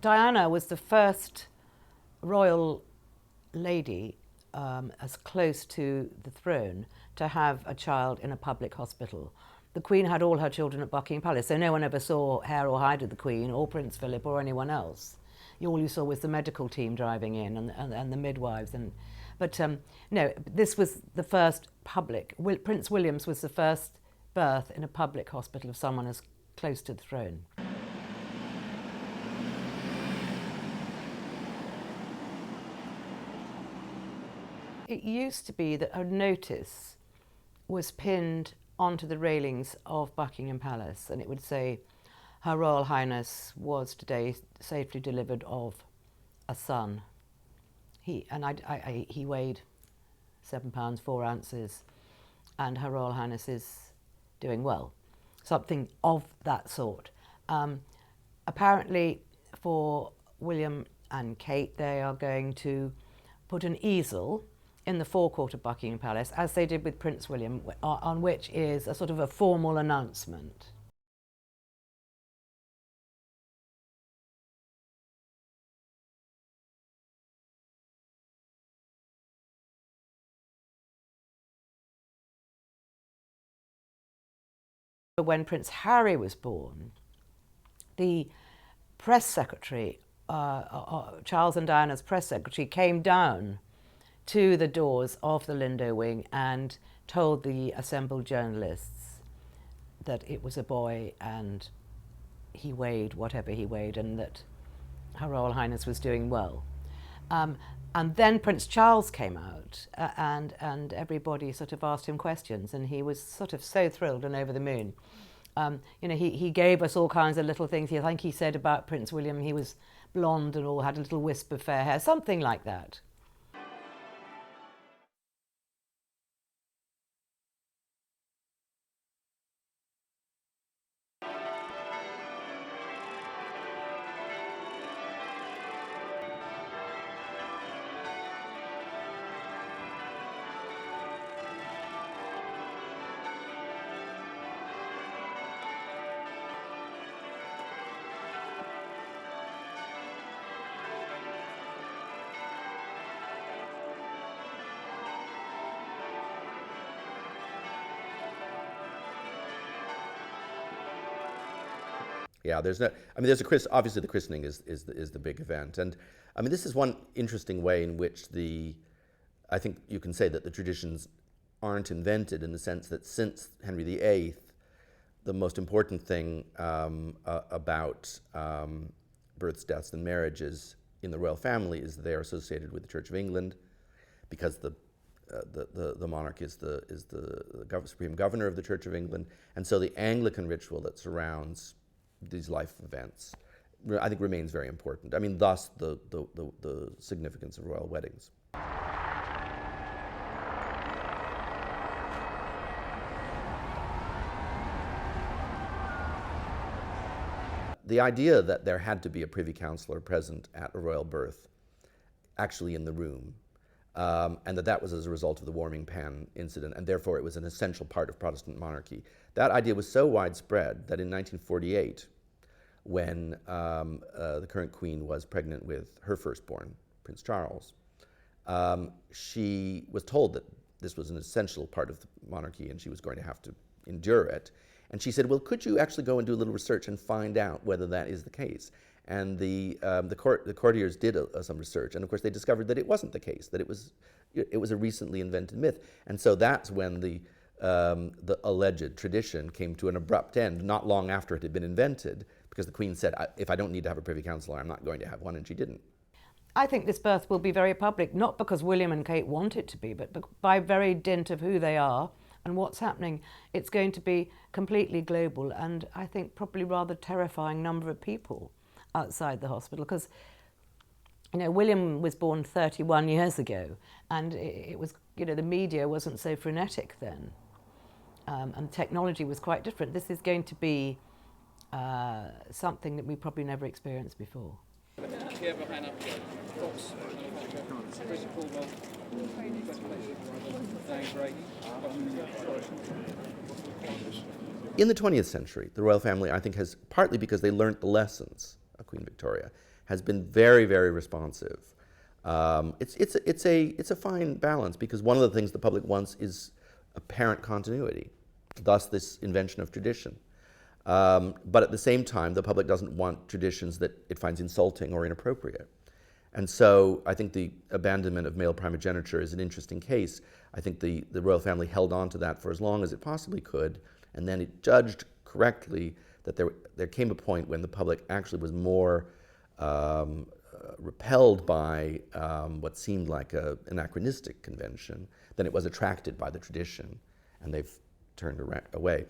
Diana was the first royal lady as close to the throne to have a child in a public hospital. The Queen had all her children at Buckingham Palace, so no one ever saw hair or hide of the Queen or Prince Philip or anyone else. All you saw was the medical team driving in and the midwives. But no, this was the first public. Prince William's was the first birth in a public hospital of someone as close to the throne. It used to be that a notice was pinned onto the railings of Buckingham Palace, and it would say, Her Royal Highness was today safely delivered of a son. He weighed 7 pounds 4 ounces, and Her Royal Highness is doing well. Something of that sort. Apparently for William and Kate, they are going to put an easel in the forecourt of Buckingham Palace, as they did with Prince William, on which is a sort of a formal announcement. When Prince Harry was born, the press secretary, Charles and Diana's press secretary, came down to the doors of the Lindo wing and told the assembled journalists that it was a boy and he weighed whatever he weighed and that Her Royal Highness was doing well. And then Prince Charles came out and everybody sort of asked him questions, and he was sort of so thrilled and over the moon. You know, he gave us all kinds of little things. I think he said about Prince William he was blonde and all had a little wisp of fair hair, something like that. Yeah, there's no. I mean, obviously the christening is the big event, and I mean this is one interesting way in which I think you can say that the traditions aren't invented, in the sense that since Henry VIII, the most important thing about births, deaths, and marriages in the royal family is that they are associated with the Church of England, because the monarch is the supreme governor of the Church of England, and so the Anglican ritual that surrounds these life events, I think, remains very important. I mean, thus the significance of royal weddings. The idea that there had to be a privy councillor present at a royal birth, actually in the room, and that was as a result of the warming pan incident, and therefore it was an essential part of Protestant monarchy. That idea was so widespread that in 1948, when the current Queen was pregnant with her firstborn, Prince Charles, she was told that this was an essential part of the monarchy and she was going to have to endure it. And she said, well, could you actually go and do a little research and find out whether that is the case? And the courtiers did some research, and of course they discovered that it wasn't the case, that it was a recently invented myth. And so that's when the alleged tradition came to an abrupt end, not long after it had been invented, because the Queen said, if I don't need to have a privy councillor, I'm not going to have one, and she didn't. I think this birth will be very public, not because William and Kate want it to be, but by very dint of who they are and what's happening. It's going to be completely global, and I think probably rather terrifying number of people outside the hospital, because, you know, William was born 31 years ago, and it was, you know, the media wasn't so frenetic then, and technology was quite different. This is going to be something that we probably never experienced before. In the 20th century, the royal family, I think, has, partly because they learnt the lessons of Queen Victoria, has been very, very responsive. It's a fine balance, because one of the things the public wants is apparent continuity, thus this invention of tradition. But at the same time, the public doesn't want traditions that it finds insulting or inappropriate. And so I think the abandonment of male primogeniture is an interesting case. I think the royal family held on to that for as long as it possibly could, and then it judged correctly that there came a point when the public actually was more repelled by what seemed like an anachronistic convention than it was attracted by the tradition, and they've turned away.